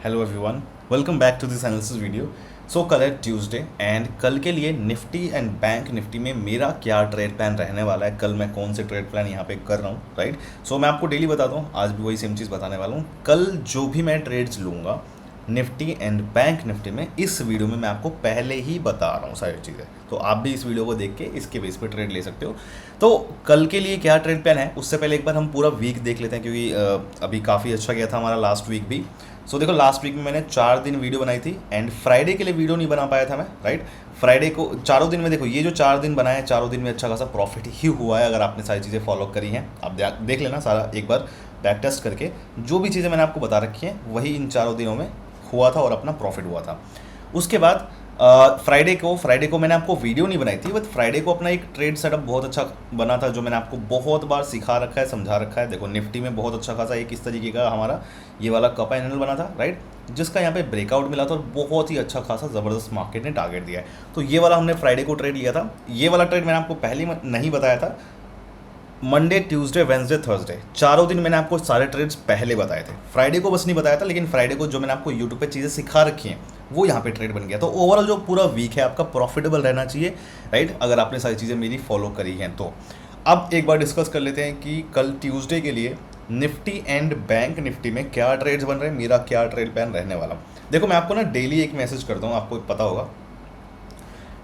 Hello everyone, welcome back to this analysis video. So कल है Tuesday and कल के लिए निफ्टी एंड बैंक निफ्टी में मेरा क्या ट्रेड प्लान रहने वाला है, कल मैं कौन से ट्रेड प्लान यहाँ पे कर रहा हूँ, राइट। सो मैं आपको डेली बताता हूँ, आज भी वही सेम चीज़ बताने वाला हूँ। कल जो भी मैं ट्रेड्स लूँगा निफ्टी एंड बैंक निफ्टी में, इस वीडियो में मैं आपको पहले ही बता रहा हूँ सारी चीज़ें, तो आप भी इस वीडियो को देख के इसके बेस पे ट्रेड ले सकते हो। तो कल के लिए क्या ट्रेड प्लान है, उससे पहले एक बार हम पूरा वीक देख लेते हैं, क्योंकि अभी काफ़ी अच्छा गया था हमारा लास्ट वीक भी। सो देखो, लास्ट वीक में मैंने 4 दिन वीडियो बनाई थी एंड फ्राइडे के लिए वीडियो नहीं बना पाया था मैं, राइट। फ्राइडे को चारों दिन में देखो, ये जो 4 दिन बनाए हैं, चारों दिन में अच्छा खासा प्रॉफिट ही हुआ है। अगर आपने सारी चीज़ें फॉलो करी हैं, आप देख लेना सारा एक बार बैक टेस्ट करके, जो भी चीज़ें मैंने आपको बता रखी हैं वही इन चारों दिनों में हुआ था और अपना प्रॉफिट हुआ था। उसके बाद फ्राइडे को मैंने आपको वीडियो नहीं बनाई थी, बट फ्राइडे को अपना एक ट्रेड सेटअप बहुत अच्छा बना था, जो मैंने आपको बहुत बार सिखा रखा है, समझा रखा है। देखो, निफ्टी में बहुत अच्छा खासा एक इस तरीके का हमारा ये वाला कप एंड हैंडल बना था, राइट, जिसका यहाँ पे ब्रेकआउट मिला था और बहुत ही अच्छा खासा ज़बरदस्त मार्केट ने टारगेट दिया है। तो ये वाला हमने फ्राइडे को ट्रेड लिया था। ये वाला ट्रेड मैंने आपको पहले नहीं बताया था। मंडे, ट्यूसडे, वेंसडे, थर्सडे, चारों दिन मैंने आपको सारे ट्रेड्स पहले बताए थे। फ्राइडे को बस नहीं बताया था, लेकिन फ्राइडे को जो मैंने आपको यूट्यूब पे चीज़ें सिखा रखी हैं वो यहाँ पे ट्रेड बन गया। तो ओवरऑल जो पूरा वीक है आपका प्रॉफिटेबल रहना चाहिए, राइट, अगर आपने सारी चीज़ें मेरी फॉलो करी हैं तो। अब एक बार डिस्कस कर लेते हैं कि कल ट्यूसडे के लिए निफ्टी एंड बैंक निफ्टी में क्या ट्रेड्स बन रहे हैं, मेरा क्या ट्रेड प्लान रहने वाला। देखो, मैं आपको ना डेली एक मैसेज करता हूँ, आपको पता होगा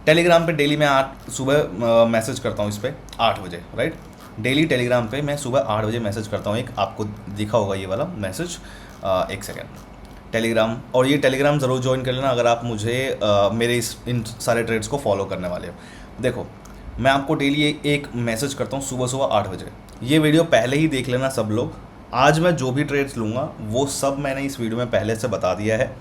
टेलीग्राम पे डेली मैं 8 सुबह मैसेज करता हूँ, इस पर 8 बजे, राइट। डेली टेलीग्राम पे मैं सुबह 8 बजे मैसेज करता हूँ। एक आपको दिखा होगा ये वाला मैसेज, एक सेकेंड, टेलीग्राम। और ये टेलीग्राम ज़रूर ज्वाइन कर लेना अगर आप मुझे मेरे इन सारे ट्रेड्स को फॉलो करने वाले हो। देखो, मैं आपको डेली एक मैसेज करता हूँ सुबह सुबह 8 बजे। ये वीडियो पहले ही देख लेना सब लोग। आज मैं जो भी ट्रेड्स लूँगा वो सब मैंने इस वीडियो में पहले से बता दिया है।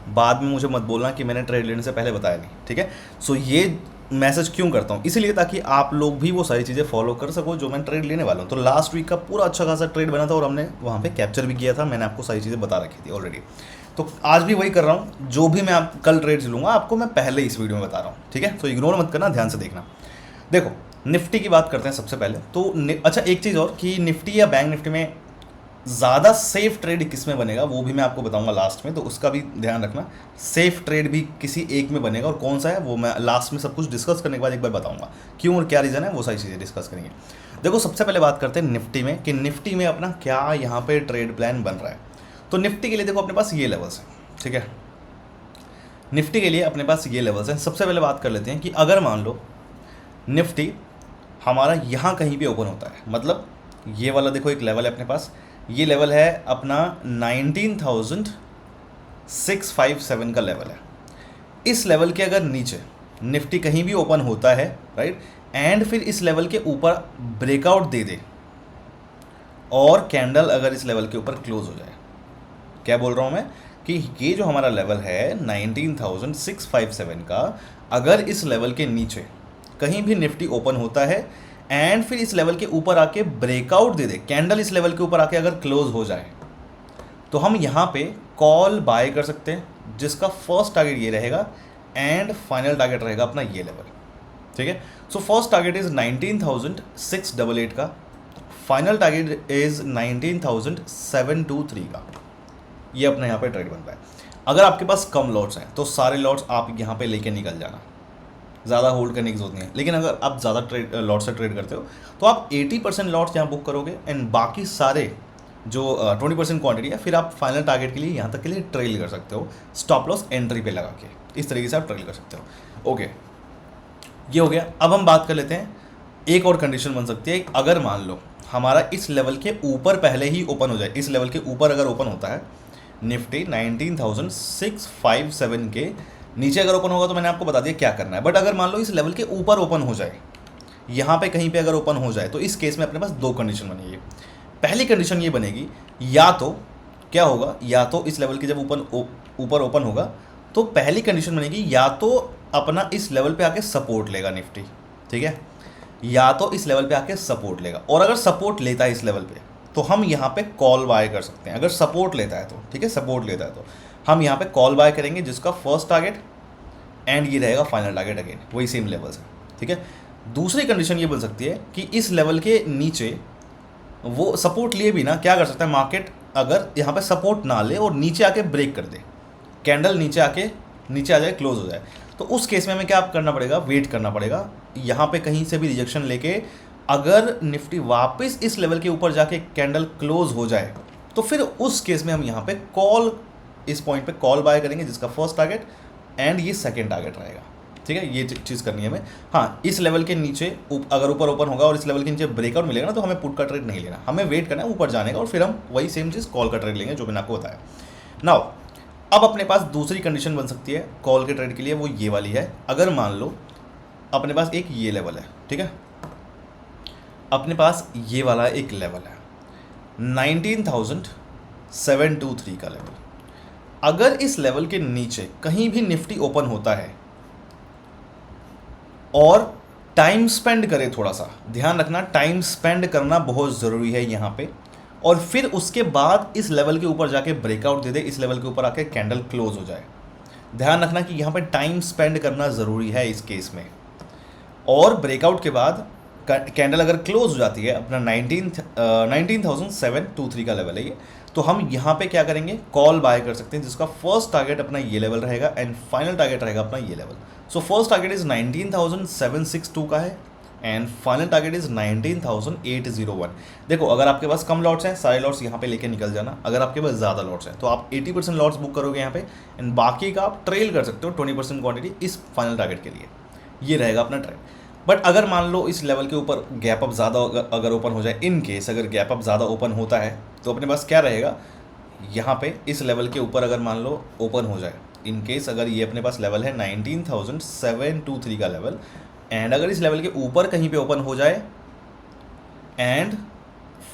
बाद में मुझे मत बोलना कि मैंने ट्रेड लेने से पहले बताया नहीं, ठीक है। सो ये मैसेज क्यों करता हूँ, इसीलिए ताकि आप लोग भी वो सारी चीज़ें फॉलो कर सको जो मैं ट्रेड लेने वाला हूँ। तो लास्ट वीक का पूरा अच्छा खासा ट्रेड बना था और हमने वहाँ पे कैप्चर भी किया था। मैंने आपको सारी चीज़ें बता रखी थी ऑलरेडी। तो आज भी वही कर रहा हूँ, जो भी मैं कल ट्रेड्स लूँगा आपको मैं पहले इस वीडियो में बता रहा हूँ, ठीक है। तो इग्नोर मत करना, ध्यान से देखना। देखो, निफ्टी की बात करते हैं सबसे पहले तो। अच्छा, एक चीज़ और कि निफ्टी या बैंक निफ्टी में ज़्यादा सेफ ट्रेड किस में बनेगा वो भी मैं आपको बताऊंगा लास्ट में, तो उसका भी ध्यान रखना। सेफ ट्रेड भी किसी एक में बनेगा और कौन सा है वो मैं लास्ट में सब कुछ डिस्कस करने के बाद एक बार बताऊंगा क्यों और क्या रीज़न है, वो सारी चीज़ें डिस्कस करेंगे। देखो, सबसे पहले बात करते हैं निफ्टी में कि निफ्टी में अपना क्या यहाँ पे ट्रेड प्लान बन रहा है। तो निफ्टी के लिए देखो अपने पास ये लेवल्स हैं, ठीक है। निफ्टी के लिए अपने पास ये लेवल्स हैं। सबसे पहले बात कर लेते हैं कि अगर मान लो निफ्टी हमारा यहाँ कहीं पे ओपन होता है, मतलब ये वाला देखो एक लेवल है अपने पास, ये लेवल है अपना 19,657 का लेवल है। इस लेवल के अगर नीचे निफ्टी कहीं भी ओपन होता है, राइट, एंड फिर इस लेवल के ऊपर ब्रेकआउट दे दे और कैंडल अगर इस लेवल के ऊपर क्लोज हो जाए, क्या बोल रहा हूँ मैं कि ये जो हमारा लेवल है 19,657 का, अगर इस लेवल के नीचे कहीं भी निफ्टी ओपन होता है एंड फिर इस लेवल के ऊपर आके ब्रेकआउट दे दे, कैंडल इस लेवल के ऊपर आके अगर क्लोज हो जाए, तो हम यहाँ पे कॉल बाय कर सकते हैं, जिसका फर्स्ट टारगेट ये रहेगा एंड फाइनल टारगेट रहेगा अपना ये लेवल, ठीक है। सो फर्स्ट टारगेट इज 19,688 का, फाइनल टारगेट इज 19,723 का। ये अपना यहाँ पे ट्रेड बन रहा है। अगर आपके पास कम लॉट्स हैं तो सारे लॉट्स आप यहाँ पे लेके निकल जाना, ज़्यादा होल्ड करने की जरूरत नहीं है। लेकिन अगर आप ज़्यादा लॉट से ट्रेड करते हो तो आप 80% लॉट्स यहाँ बुक करोगे एंड बाकी सारे जो 20% क्वांटिटी है फिर आप फाइनल टारगेट के लिए यहाँ तक के लिए ट्रेल कर सकते हो, स्टॉप लॉस एंट्री पे लगा के। इस तरीके से आप ट्रेल कर सकते हो। ओके, ये हो गया। अब हम बात कर लेते हैं, एक और कंडीशन बन सकती है, अगर मान लो हमारा इस लेवल के ऊपर पहले ही ओपन हो जाए, इस लेवल के ऊपर अगर ओपन होता है निफ्टी 19,657 के नीचे अगर ओपन होगा तो मैंने आपको बता दिया क्या करना है। बट अगर मान लो इस लेवल के ऊपर ओपन हो जाए, यहाँ पे कहीं पे अगर ओपन हो जाए, तो इस केस में अपने पास दो कंडीशन बनेगी। पहली कंडीशन ये बनेगी, या तो क्या होगा, या तो इस लेवल के जब ऊपर ओपन होगा तो पहली कंडीशन बनेगी, या तो अपना इस लेवल पे आके सपोर्ट लेगा निफ्टी, ठीक है, या तो इस लेवल पे आके सपोर्ट लेगा। और अगर सपोर्ट लेता है इस लेवल पे तो हम यहाँ पे कॉल बाय कर सकते हैं। अगर सपोर्ट लेता है तो, ठीक है, सपोर्ट लेता है तो हम यहाँ पे कॉल बाय करेंगे, जिसका फर्स्ट टारगेट एंड ये रहेगा फाइनल टारगेट, अगेन वही सेम लेवल्स है, ठीक है। दूसरी कंडीशन ये बन सकती है कि इस लेवल के नीचे वो सपोर्ट लिए भी ना क्या कर सकता है मार्केट, अगर यहाँ पे सपोर्ट ना ले और नीचे आके ब्रेक कर दे, कैंडल नीचे आ जाए, क्लोज हो जाए, तो उस केस में हमें क्या करना पड़ेगा, वेट करना पड़ेगा। यहाँ पे कहीं से भी रिजेक्शन लेके अगर निफ्टी वापस इस लेवल के ऊपर जाके कैंडल क्लोज हो जाए तो फिर उस केस में हम यहाँ पे कॉल, इस पॉइंट पे कॉल बाय करेंगे, जिसका फर्स्ट टारगेट एंड ये सेकंड टारगेट रहेगा। ठीक है, ये चीज़ करनी है हमें। हाँ, इस लेवल के नीचे अगर ऊपर ओपन होगा और इस लेवल के नीचे ब्रेकआउट मिलेगा ना, तो हमें पुट का ट्रेड नहीं लेना, हमें वेट करना है ऊपर जाने का, और फिर हम वही सेम चीज़ कॉल का ट्रेड लेंगे जो मैंने आपको बताया। नाउ अब अपने पास दूसरी कंडीशन बन सकती है कॉल के ट्रेड के लिए, वो ये वाली है। अगर मान लो अपने पास एक ये लेवल है, ठीक है, अपने पास ये वाला एक लेवल है 19,723 का लेवल। अगर इस लेवल के नीचे कहीं भी निफ्टी ओपन होता है और टाइम स्पेंड करे, थोड़ा सा ध्यान रखना, टाइम स्पेंड करना बहुत ज़रूरी है यहाँ पे, और फिर उसके बाद इस लेवल के ऊपर जाके ब्रेकआउट दे दे, इस लेवल के ऊपर आके कैंडल क्लोज हो जाए। ध्यान रखना कि यहाँ पे टाइम स्पेंड करना ज़रूरी है इस केस में। और ब्रेकआउट के बाद कैंडल अगर क्लोज हो जाती है, अपना 19,723 का लेवल है ये, तो हम यहाँ पे क्या करेंगे, कॉल बाय कर सकते हैं, जिसका फर्स्ट टारगेट अपना ये लेवल रहेगा एंड फाइनल टारगेट रहेगा अपना ये level. So first target is 19,762 का है एंड फाइनल टारगेट इज 19,801। देखो, अगर आपके पास कम लॉट्स हैं, सारे लॉट्स यहाँ पे लेके निकल जाना। अगर आपके पास ज़्यादा लॉट्स हैं तो आप 80% लॉट्स बुक करोगे यहाँ पे, एंड बाकी का आप ट्रेल कर सकते हो 20% क्वांटिटी इस फाइनल टारगेट के लिए। ये रहेगा अपना ट्रेड। बट अगर मान लो इस लेवल के ऊपर गैप अप ज़्यादा अगर ओपन हो जाए, इन केस अगर गैप अप ज़्यादा ओपन होता है, तो अपने पास क्या रहेगा, यहाँ पे इस लेवल के ऊपर अगर मान लो ओपन हो जाए, इन केस अगर ये अपने पास लेवल है 19,723 का लेवल, एंड अगर इस लेवल के ऊपर कहीं पे ओपन हो जाए, एंड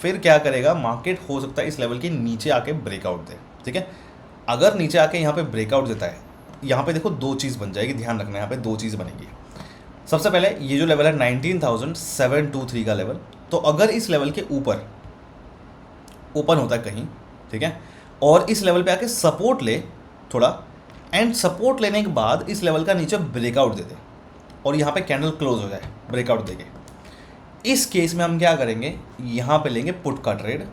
फिर क्या करेगा मार्केट, हो सकता है इस लेवल के नीचे आके ब्रेकआउट दे। ठीक है, अगर नीचे आके यहाँ पे ब्रेकआउट देता है, यहाँ पे देखो दो चीज़ बन जाएगी, ध्यान रखना, यहाँ पे दो चीज़ बनेगी। सबसे पहले ये जो लेवल है 19,723 का लेवल, तो अगर इस लेवल के ऊपर ओपन होता है कहीं, ठीक है, और इस लेवल पे आके सपोर्ट ले थोड़ा, एंड सपोर्ट लेने के बाद इस लेवल का नीचे ब्रेकआउट दे दे और यहाँ पे कैंडल क्लोज हो जाए ब्रेकआउट देके, इस केस में हम क्या करेंगे, यहाँ पे लेंगे पुट का ट्रेड।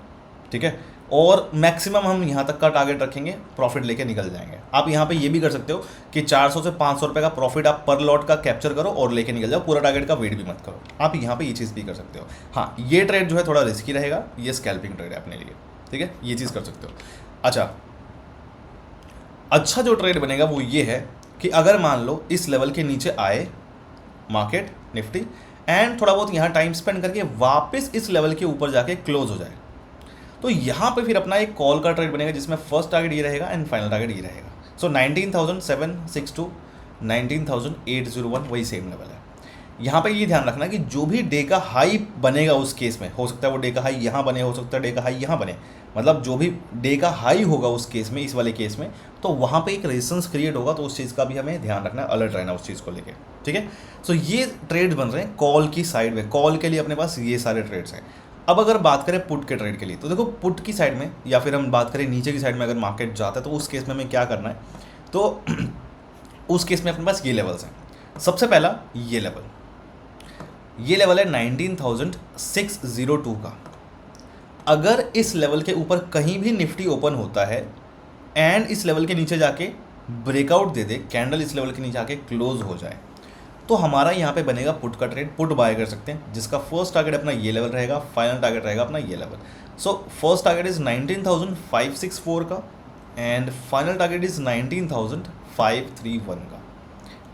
ठीक है, और मैक्सिमम हम यहाँ तक का टारगेट रखेंगे, प्रॉफिट लेके निकल जाएंगे। आप यहाँ पे ये भी कर सकते हो कि 400 से 500 रुपये का प्रॉफिट आप पर लॉट का कैप्चर करो और लेके निकल जाओ, पूरा टारगेट का वेट भी मत करो। आप यहाँ पे ये चीज़ भी कर सकते हो। हाँ, ये ट्रेड जो है थोड़ा रिस्की रहेगा, ये स्कैल्पिंग ट्रेड है अपने लिए। ठीक है, ये चीज़ कर सकते हो। अच्छा जो ट्रेड बनेगा वो ये है कि अगर मान लो इस लेवल के नीचे आए मार्केट निफ्टी, एंड थोड़ा बहुत यहाँ टाइम स्पेंड करके वापस इस लेवल के ऊपर जाके क्लोज हो जाए, तो यहाँ पे फिर अपना एक कॉल का ट्रेड बनेगा, जिसमें फर्स्ट टारगेट ये रहेगा एंड फाइनल टारगेट ये रहेगा। सो 19,762, 19,801 वही सेम लेवल है। यहाँ पे ये ध्यान रखना कि जो भी डे का हाई बनेगा उस केस में, हो सकता है वो डे का हाई यहाँ बने, हो सकता है डे का हाई यहाँ बने, मतलब जो भी डे का हाई होगा उस केस में, इस वाले केस में, तो वहाँ पे एक रेजिस्टेंस क्रिएट होगा, तो उस चीज़ का भी हमें ध्यान रखना, अलर्ट रहना उस चीज़ को लेके। ठीक है, सो ये ट्रेड बन रहे हैं कॉल की साइड में। कॉल के लिए अपने पास ये सारे ट्रेड्स हैं। अब अगर बात करें पुट के ट्रेड के लिए, तो देखो पुट की साइड में, या फिर हम बात करें नीचे की साइड में, अगर मार्केट जाता है तो उस केस में हमें क्या करना है, तो उस केस में अपने पास ये लेवल्स हैं। सबसे पहला ये लेवल है 19,602 का। अगर इस लेवल के ऊपर कहीं भी निफ्टी ओपन होता है एंड इस लेवल के नीचे जाके ब्रेकआउट दे दे, कैंडल इस लेवल के नीचे आके क्लोज हो जाए, तो हमारा यहाँ पे बनेगा पुट का ट्रेड। पुट बाय कर सकते हैं, जिसका फर्स्ट टारगेट अपना ये लेवल रहेगा, फाइनल टारगेट रहेगा अपना ये level. So first target is 19,564 का एंड फाइनल टारगेट इज 19,531 का।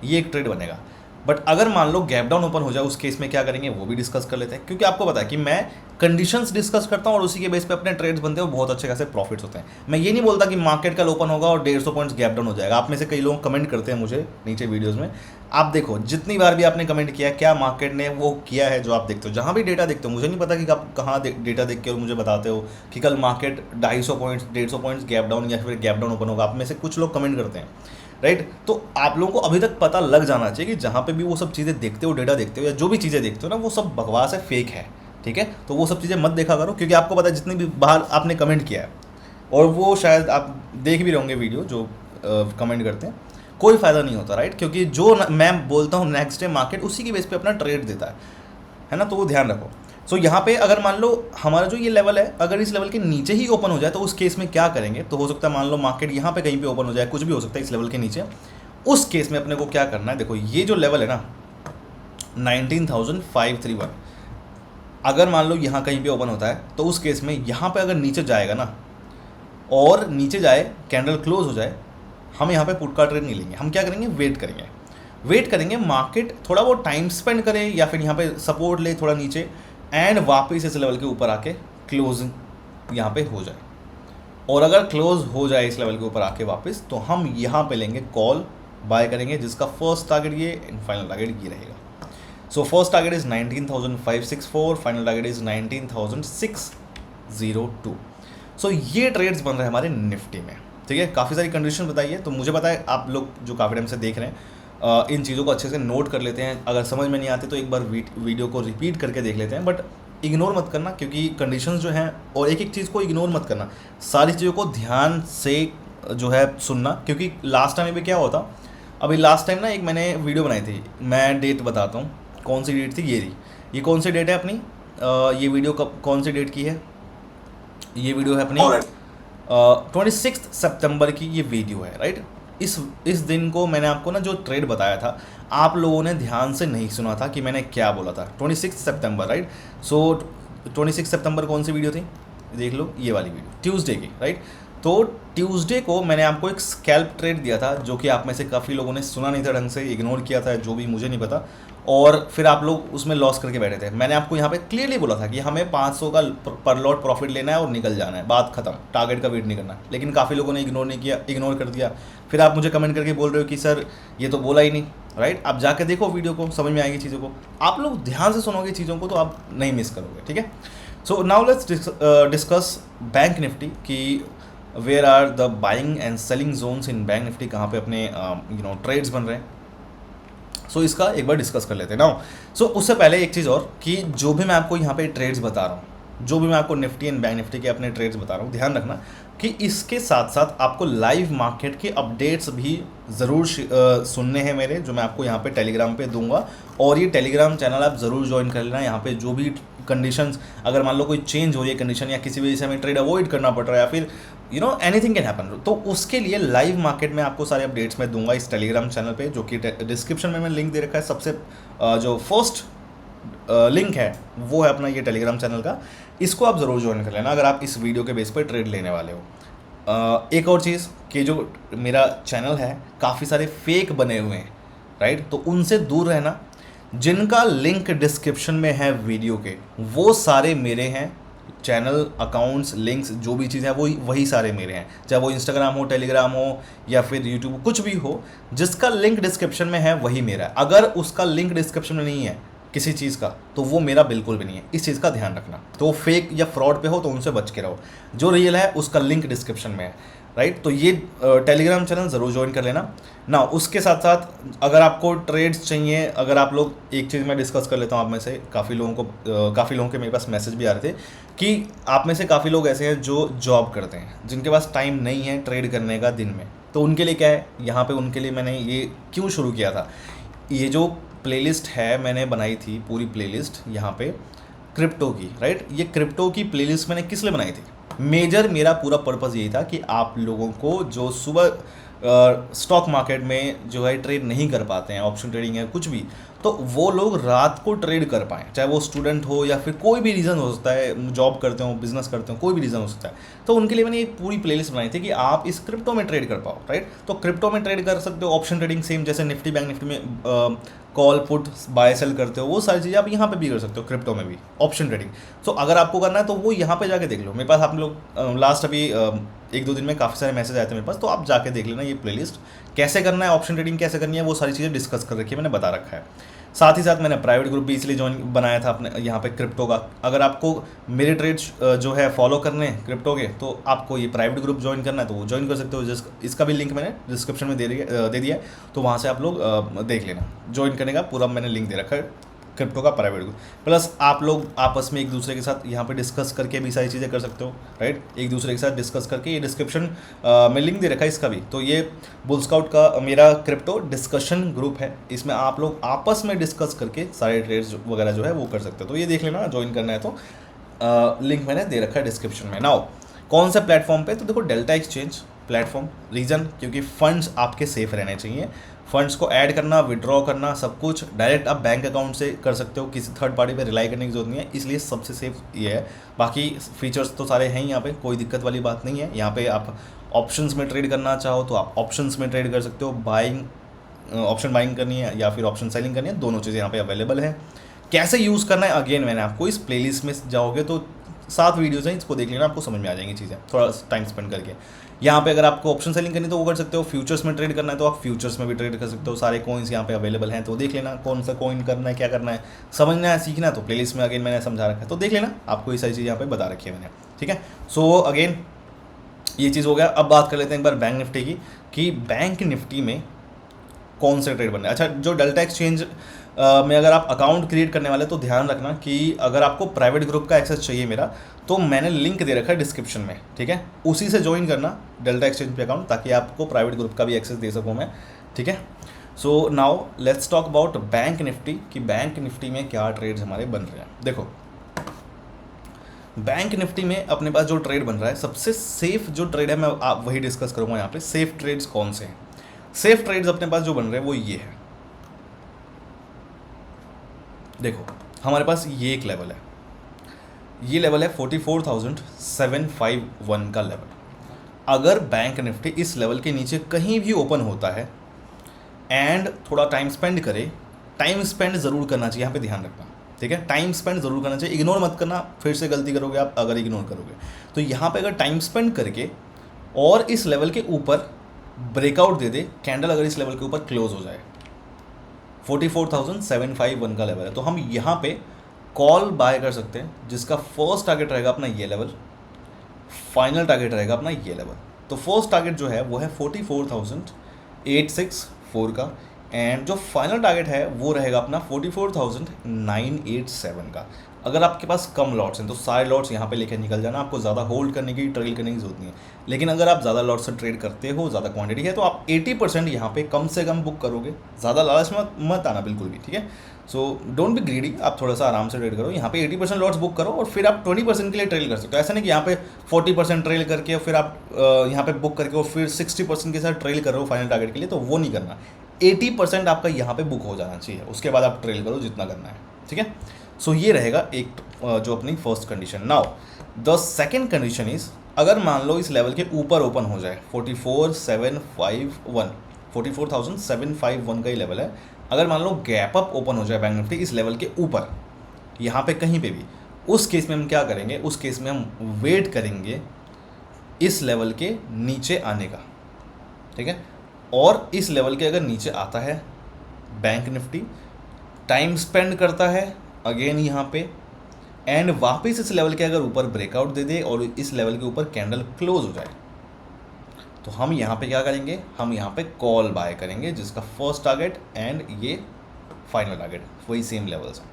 ये एक ट्रेड बनेगा। बट अगर मान लो गैप डाउन ओपन हो जाए, उस केस में क्या करेंगे वो भी डिस्कस कर लेते हैं, क्योंकि आपको पता है कि मैं कंडीशंस डिस्कस करता हूँ और उसी के बेस पे अपने ट्रेड्स बनते हैं और बहुत अच्छे खासे प्रॉफिट्स होते हैं। मैं ये नहीं बोलता कि मार्केट कल ओपन होगा और 150 पॉइंट्स गैप डाउन हो जाएगा। आप में से कई लोग कमेंट करते हैं मुझे नीचे वीडियोज़ में, आप देखो जितनी बार भी आपने कमेंट किया, क्या मार्केट ने वो किया है जो आप देखते हो, जहाँ भी डेटा देखते हो। मुझे नहीं पता कि आप कहाँ डेटा देख के और मुझे बताते हो कि कल market 250 points 150 points gap down या फिर गैप डाउन ओपन होगा। आप में से कुछ लोग कमेंट करते हैं, राइट। तो आप लोगों को अभी तक पता लग जाना चाहिए कि जहाँ पे भी वो सब चीज़ें देखते हो, डेटा देखते हो या जो भी चीज़ें देखते हो ना, वो सब बकवास है, फेक है। ठीक है, तो वो सब चीज़ें मत देखा करो, क्योंकि आपको पता है जितनी भी बाहर आपने कमेंट किया है, और वो शायद आप देख भी रहोगे वीडियो जो कमेंट करते हैं, कोई फ़ायदा नहीं होता, राइट। क्योंकि जो मैं बोलता हूँ नेक्स्ट डे मार्केट उसी की बेस पे अपना ट्रेड देता है ना, तो वो ध्यान रखो। सो यहाँ पे अगर मान लो हमारा जो ये लेवल है अगर इस लेवल के नीचे ही ओपन हो जाए तो उस केस में क्या करेंगे, तो हो सकता है मान लो मार्केट यहाँ पे कहीं पे ओपन हो जाए, कुछ भी हो सकता है इस लेवल के नीचे। उस केस में अपने को क्या करना है, देखो ये जो लेवल है ना 19,531, अगर मान लो यहाँ कहीं पे ओपन होता है तो उस केस में यहाँ पे अगर नीचे जाएगा ना और नीचे जाए कैंडल क्लोज हो जाए, हम यहाँ पे पुट का ट्रेड नहीं लेंगे। हम क्या करेंगे, वेट करेंगे मार्केट थोड़ा बहुत टाइम स्पेंड करे या फिर यहाँ पे सपोर्ट ले थोड़ा नीचे एंड वापस इस लेवल के ऊपर आके क्लोज यहाँ पे हो जाए। और अगर क्लोज हो जाए इस लेवल के ऊपर आके वापस, तो हम यहाँ पे लेंगे कॉल, बाय करेंगे, जिसका फर्स्ट टारगेट ये एंड फाइनल टारगेट ये रहेगा। So first target is 19,564, final target is 19,602। सो ये ट्रेड्स बन रहे हैं हमारे निफ्टी में, ठीक है। काफ़ी सारी कंडीशन बताई है, तो मुझे पता है आप लोग जो काफ़ी टाइम से देख रहे हैं इन चीज़ों को अच्छे से नोट कर लेते हैं। अगर समझ में नहीं आते तो एक बार वीडियो को रिपीट करके देख लेते हैं, बट इग्नोर मत करना क्योंकि कंडीशंस जो हैं, और एक एक चीज़ को इग्नोर मत करना, सारी चीज़ों को ध्यान से जो है सुनना। क्योंकि लास्ट टाइम में क्या होता, अभी लास्ट टाइम ना एक मैंने वीडियो बनाई थी, मैं डेट बताता हूँ कौन सी डेट थी, ये रही। ये कौन सी डेट है अपनी, ये वीडियो कब कौन सी डेट की है, ये वीडियो है अपनी 26 सितंबर की ये वीडियो है, राइट। इस दिन को मैंने आपको ना जो ट्रेड बताया था, आप लोगों ने ध्यान से नहीं सुना था कि मैंने क्या बोला था। 26 सितंबर, राइट। सो 26 सितंबर कौन सी वीडियो थी, देख लो, ये वाली वीडियो ट्यूसडे की, राइट। तो ट्यूसडे को मैंने आपको एक स्कैल्प ट्रेड दिया था, जो कि आप में से काफ़ी लोगों ने सुना नहीं था ढंग से, इग्नोर किया था, जो भी मुझे नहीं पता, और फिर आप लोग उसमें लॉस करके बैठे थे। मैंने आपको यहाँ पे क्लियरली बोला था कि हमें 500 का पर लॉट प्रॉफिट लेना है और निकल जाना है, बात खत्म, टारगेट का वेट नहीं करना। लेकिन काफ़ी लोगों ने इग्नोर नहीं किया, इग्नोर कर दिया। फिर आप मुझे कमेंट करके बोल रहे हो कि सर ये तो बोला ही नहीं, राइट। आप जाके देखो वीडियो को, समझ में आएगी चीज़ों को। आप लोग ध्यान से सुनोगे चीज़ों को तो आप नहीं मिस करोगे, ठीक है। So now let's discuss Bank Nifty कि where are the buying and selling zones in Bank Nifty, कहाँ पे अपने ट्रेड्स बन रहे हैं। सो इसका एक बार डिस्कस कर लेते हैं ना। सो उससे पहले एक चीज़ और कि जो भी मैं आपको यहाँ पे ट्रेड्स बता रहा हूँ, जो भी मैं आपको निफ्टी एंड बैंक निफ्टी के अपने ट्रेड्स बता रहा हूँ, ध्यान रखना कि इसके साथ साथ आपको लाइव मार्केट के अपडेट्स भी ज़रूर सुनने हैं मेरे, जो मैं आपको यहाँ पे टेलीग्राम पे दूंगा। और ये टेलीग्राम चैनल आप ज़रूर ज्वाइन कर लेना। यहाँ पे जो भी कंडीशंस, अगर मान लो कोई चेंज हो रही है कंडीशन या किसी वजह से हमें ट्रेड अवॉइड करना पड़ रहा है या फिर एनीथिंग कैन हैपन, तो उसके लिए लाइव मार्केट में आपको सारे अपडेट्स मैं दूंगा इस टेलीग्राम चैनल पे, जो कि डिस्क्रिप्शन में मैंने लिंक दे रखा है। सबसे जो फर्स्ट लिंक है वो है अपना ये टेलीग्राम चैनल का, इसको आप ज़रूर ज्वाइन कर लेना अगर आप इस वीडियो के बेस पर ट्रेड लेने वाले हो। एक और चीज़ कि जो मेरा चैनल है काफ़ी सारे फेक बने हुए हैं, राइट, तो उनसे दूर रहना। जिनका लिंक डिस्क्रिप्शन में है वीडियो के, वो सारे मेरे हैं। चैनल अकाउंट्स लिंक्स जो भी चीज़ें हैं वही सारे मेरे हैं, चाहे वो इंस्टाग्राम हो, टेलीग्राम हो या फिर यूट्यूब, कुछ भी हो, जिसका लिंक डिस्क्रिप्शन में है वही मेरा है। अगर उसका लिंक डिस्क्रिप्शन में नहीं है किसी चीज़ का, तो वो मेरा बिल्कुल भी नहीं है। इस चीज़ का ध्यान रखना। तो फेक या फ्रॉड पे हो तो उनसे बच के रहो। जो रियल है उसका लिंक डिस्क्रिप्शन में है, राइट। तो ये टेलीग्राम चैनल ज़रूर ज्वाइन कर लेना ना। उसके साथ साथ अगर आपको ट्रेड्स चाहिए, अगर आप लोग, एक चीज़ मैं डिस्कस कर लेता हूँ आप में से काफ़ी लोगों के मेरे पास मैसेज भी आ रहे थे कि आप में से काफ़ी लोग ऐसे हैं जो जॉब करते हैं, जिनके पास टाइम नहीं है ट्रेड करने का दिन में। तो उनके लिए क्या है, यहाँ पे उनके लिए मैंने ये क्यों शुरू किया था, ये जो प्लेलिस्ट है मैंने बनाई थी पूरी प्लेलिस्ट यहाँ पे क्रिप्टो की, राइट। ये क्रिप्टो की प्लेलिस्ट मैंने किस लिए बनाई थी, मेजर मेरा पूरा पर्पज़ यही था कि आप लोगों को जो सुबह स्टॉक मार्केट में जो है ट्रेड नहीं कर पाते हैं, ऑप्शन ट्रेडिंग है कुछ भी, तो वो लोग रात को ट्रेड कर पाएँ, चाहे वो स्टूडेंट हो या फिर कोई भी रीज़न हो सकता है, जॉब करते हो, बिजनेस करते हो, कोई भी रीज़न हो सकता है। तो उनके लिए मैंने एक पूरी प्लेलिस्ट बनाई थी कि आप इस क्रिप्टो में ट्रेड कर पाओ, राइट। तो क्रिप्टो में ट्रेड कर सकते हो, ऑप्शन ट्रेडिंग सेम जैसे निफ्टी बैंक निफ्टी में कॉल पुट बाय सेल करते हो, वो सारी चीज़ें आप यहाँ पे भी कर सकते हो, क्रिप्टो में भी ऑप्शन ट्रेडिंग। तो अगर आपको करना है तो वो यहाँ पे जाके देख लो। मेरे पास आप लोग लास्ट अभी 1-2 दिन में काफ़ी सारे मैसेज आए थे मेरे पास, तो आप जाके देख लेना ये प्लेलिस्ट, कैसे करना है, ऑप्शन ट्रेडिंग कैसे करनी है, वो सारी चीज़ें डिस्कस कर रखी है, मैंने बता रखा है। साथ ही साथ मैंने प्राइवेट ग्रुप भी इसलिए बनाया था अपने यहाँ पे क्रिप्टो का। अगर आपको मेरे ट्रेड्स जो है फॉलो करने हैं क्रिप्टो के, तो आपको ये प्राइवेट ग्रुप ज्वाइन करना है तो वो ज्वाइन कर सकते हो। इसका भी लिंक मैंने डिस्क्रिप्शन में दे दिया है, तो वहाँ से आप लोग देख लेना। ज्वाइन करने का पूरा मैंने लिंक दे रखा है क्रिप्टो का प्राइवेट ग्रुप। प्लस आप लोग आपस में एक दूसरे के साथ यहाँ पे डिस्कस करके भी सारी चीज़ें कर सकते हो, राइट। एक दूसरे के साथ डिस्कस करके, ये डिस्क्रिप्शन में लिंक दे रखा है इसका भी। तो ये बुल स्काउट का मेरा क्रिप्टो डिस्कशन ग्रुप है, इसमें आप लोग आपस में डिस्कस करके सारे ट्रेड्स वगैरह जो है वो कर सकते हो। तो ये देख लेना, ज्वाइन करना है तो लिंक मैंने दे रखा है डिस्क्रिप्शन में। नाउ कौन सा प्लेटफॉर्म पे, तो देखो डेल्टा एक्सचेंज प्लेटफॉर्म। रीज़न क्योंकि फंड्स आपके सेफ रहने चाहिए, फंड्स को ऐड करना, विड्रॉ करना, सब कुछ डायरेक्ट आप बैंक अकाउंट से कर सकते हो, किसी थर्ड पार्टी पे रिलाई करने की जरूरत नहीं है, इसलिए सबसे सेफ ये है। बाकी फीचर्स तो सारे हैं यहाँ पे, कोई दिक्कत वाली बात नहीं है। यहाँ पे आप ऑप्शंस में ट्रेड करना चाहो तो आप ऑप्शंस में ट्रेड कर सकते हो, बाइंग ऑप्शन बाइंग करनी है या फिर ऑप्शन सेलिंग करनी है, दोनों चीज़ें यहाँ पे अवेलेबल है। कैसे यूज़ करना है, अगेन मैंने आपको इस प्लेलिस्ट में जाओगे तो 7 वीडियोज़ हैं, इसको देख लेना, आपको समझ में आ जाएंगी चीज़ें थोड़ा टाइम स्पेंड करके। यहाँ पे अगर आपको ऑप्शन सेलिंग करनी है तो वो कर सकते हो, फ्यूचर्स में ट्रेड करना है तो आप फ्यूचर्स में भी ट्रेड कर सकते हो। सारे कॉइन्स यहाँ पे अवेलेबल हैं, तो देख लेना कौन सा कॉइन करना है, क्या करना है, समझना है, सीखना है तो प्लेलिस्ट में अगेन मैंने समझा रखा है, तो देख लेना, आपको ये सारी चीज़ यहाँ पे बता रखी है मैंने, ठीक है। सो अगेन ये चीज़ हो गया। अब बात कर लेते हैं एक बार बैंक निफ्टी की, कि बैंक निफ्टी में कौन से ट्रेड बनना है। अच्छा, जो डेल्टा एक्सचेंज में अगर आप अकाउंट क्रिएट करने वाले तो ध्यान रखना कि अगर आपको प्राइवेट ग्रुप का एक्सेस चाहिए मेरा, तो मैंने लिंक दे रखा है डिस्क्रिप्शन में, ठीक है। उसी से ज्वाइन करना डेल्टा एक्सचेंज पे अकाउंट, ताकि आपको प्राइवेट ग्रुप का भी एक्सेस दे सकूँ मैं, ठीक है। So now let's talk about bank Nifty, कि बैंक निफ्टी में क्या ट्रेड्स हमारे बन रहे हैं। देखो बैंक निफ्टी में अपने पास जो ट्रेड बन रहा है, सबसे सेफ जो ट्रेड है मैं आप वही डिस्कस करूँगा यहाँ पे। सेफ ट्रेड्स कौन से हैं? सेफ ट्रेड्स अपने पास जो बन रहे हैं वो ये है। देखो हमारे पास ये एक लेवल है, ये लेवल है 44,751 का लेवल। अगर बैंक निफ्टी इस लेवल के नीचे कहीं भी ओपन होता है एंड थोड़ा टाइम स्पेंड करे, टाइम स्पेंड ज़रूर करना चाहिए, यहाँ पे ध्यान रखना, ठीक है। टाइम स्पेंड ज़रूर करना चाहिए, इग्नोर मत करना, फिर से गलती करोगे आप अगर इग्नोर करोगे। तो यहाँ पे अगर टाइम स्पेंड करके और इस लेवल के ऊपर ब्रेकआउट दे दे, कैंडल अगर इस लेवल के ऊपर क्लोज हो जाए, 44,751 का लेवल है, तो हम यहाँ पे कॉल बाय कर सकते हैं, जिसका फर्स्ट टारगेट रहेगा अपना ये लेवल, फाइनल टारगेट रहेगा अपना ये लेवल। तो फर्स्ट टारगेट जो है वो है 44,864 का, एंड जो फाइनल टारगेट है वो रहेगा अपना 44,987 का। अगर आपके पास कम लॉट्स हैं तो सारे लॉट्स यहाँ पे लेकर निकल जाना, आपको ज़्यादा होल्ड करने की, ट्रेल करने की जरूरत नहीं है। लेकिन अगर आप ज़्यादा लॉट्स से ट्रेड करते हो, ज़्यादा क्वांटिटी है, तो आप 80% यहाँ पे कम से कम बुक करोगे, ज़्यादा लालच मत आना बिल्कुल भी, ठीक है। सो डोंट बी ग्रीडी, आप थोड़ा सा आराम से ट्रेड करो, यहाँ पे 80% लॉट्स बुक करो और फिर आप 20% के लिए ट्रेल कर सकते हो। ऐसा नहीं कि यहाँ पे 40% ट्रेल करके फिर आप यहाँ पे बुक करके और फिर 60% के साथ ट्रेल करो फाइनल टारगेट के लिए, तो वो नहीं करना। 80% आपका यहाँ पे बुक हो जाना चाहिए, उसके बाद आप ट्रेल करो जितना करना है, ठीक है। सो ये रहेगा एक जो अपनी first condition. Now the second condition is, अगर मान लो इस लेवल के ऊपर ओपन हो जाए, 44,751 का ही लेवल है, अगर मान लो गैप अप ओपन हो जाए बैंक निफ्टी इस लेवल के ऊपर, यहाँ पे कहीं पे भी, उस केस में हम क्या करेंगे, उस केस में हम वेट करेंगे इस लेवल के नीचे आने का, ठीक है। और इस लेवल के अगर नीचे आता है बैंक निफ्टी, टाइम स्पेंड करता है अगेन यहाँ पे, एंड वापस इस लेवल के अगर ऊपर ब्रेकआउट दे दे और इस लेवल के ऊपर कैंडल क्लोज हो जाए, तो हम यहाँ पे क्या करेंगे, हम यहाँ पे कॉल बाय करेंगे, जिसका फर्स्ट टारगेट एंड ये फाइनल टारगेट वही सेम लेवल्स हैं।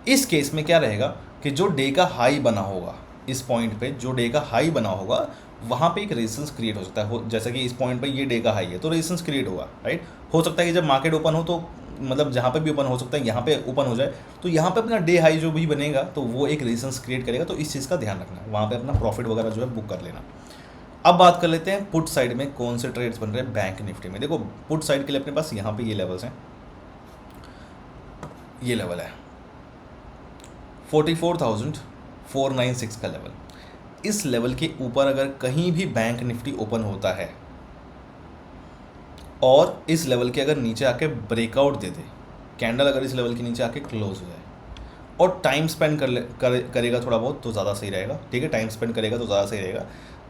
इस केस में क्या रहेगा कि जो डे का हाई बना होगा, इस पॉइंट पे जो डे का हाई बना होगा, वहाँ पे एक रेजिस्टेंस क्रिएट हो सकता है। जैसे कि इस पॉइंट पे ये डे का हाई है तो रेजिस्टेंस क्रिएट होगा, राइट। हो सकता है कि जब मार्केट ओपन हो तो मतलब जहाँ पे भी ओपन हो सकता है, यहाँ पे ओपन हो जाए तो यहाँ पे अपना डे हाई जो भी बनेगा तो वो एक रेजिस्टेंस क्रिएट करेगा, तो इस चीज़ का ध्यान रखना है, वहाँ पे अपना प्रॉफिट वगैरह जो है बुक कर लेना। अब बात कर लेते हैं पुट साइड में कौन से ट्रेड्स बन रहे हैं बैंक निफ्टी में। देखो पुट साइड के लिए अपने पास यहाँ पे ये लेवल्स हैं, ये लेवल है 44,496 का लेवल। इस लेवल के ऊपर अगर कहीं भी बैंक निफ्टी ओपन होता है और इस लेवल के अगर नीचे आके ब्रेकआउट दे दे, कैंडल अगर इस लेवल के नीचे आके क्लोज हो जाए और टाइम स्पेंड करेगा थोड़ा बहुत तो ज़्यादा सही रहेगा, ठीक है। टाइम स्पेंड करेगा तो ज़्यादा सही रहेगा।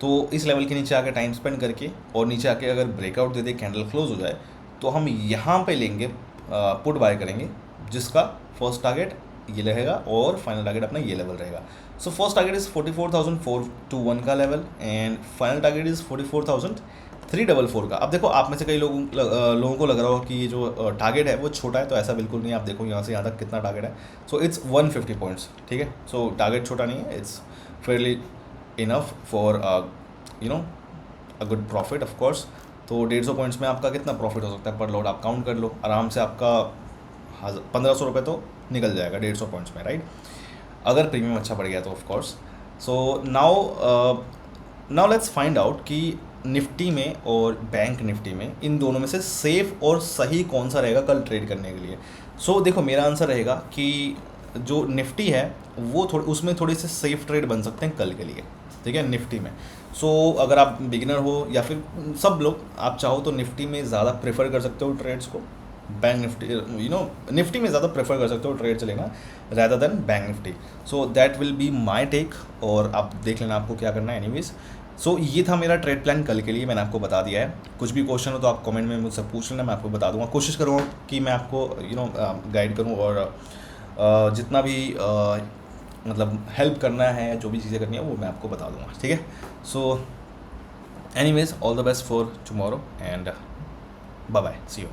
तो इस लेवल के नीचे आके टाइम स्पेंड करके और नीचे आके अगर ब्रेकआउट दे दे, कैंडल क्लोज हो जाए, तो हम यहाँ पे लेंगे, पुट बाय करेंगे, जिसका फर्स्ट टारगेट ये रहेगा और फाइनल टारगेट अपना ये लेवल रहेगा। सो फर्स्ट टारगेट इज़ 44,421 का level and final target is 344 का। अब देखो आप में से कई लोगों को लग रहा हो कि ये जो टारगेट है वो छोटा है, तो ऐसा बिल्कुल नहीं है। आप देखो यहाँ से यहाँ तक कितना टारगेट है। सो इट्स 150 पॉइंट्स, ठीक है। सो टारगेट छोटा नहीं है, it's Fairlie enough for a good profit of course. तो 150 पॉइंट्स में आपका कितना प्रॉफिट हो सकता है पर लॉट, आप काउंट कर लो आराम से। आपका 1500 रुपये तो निकल जाएगा 150 पॉइंट्स में, राइट, अगर प्रीमियम अच्छा पड़ गया तो of course. So now let's find out कि निफ्टी में और बैंक निफ्टी में, इन दोनों में से सेफ और सही कौन सा रहेगा कल ट्रेड करने के लिए। सो देखो मेरा आंसर रहेगा कि जो निफ्टी है वो उसमें थोड़े से सेफ ट्रेड बन सकते हैं कल के लिए, ठीक है, निफ्टी में। सो अगर आप बिगिनर हो या फिर सब लोग, आप चाहो तो निफ्टी में ज़्यादा प्रेफर कर सकते हो ट्रेड्स को। बैंक निफ्टी निफ्टी में ज़्यादा प्रेफर कर सकते हो ट्रेड चलेगा rather than bank Nifty. So that will be my take, और आप देख लेना आपको क्या करना है एनीवेज। सो ये था मेरा ट्रेड प्लान कल के लिए, मैंने आपको बता दिया है। कुछ भी क्वेश्चन हो तो आप कमेंट में मुझसे पूछ लेना, मैं आपको बता दूंगा। कोशिश करूँगा कि मैं आपको गाइड करूँ, और जितना भी मतलब हेल्प करना है, जो भी चीज़ें करनी है वो मैं आपको बता दूंगा, ठीक है। So anyways all the best for tomorrow and bye bye, see you.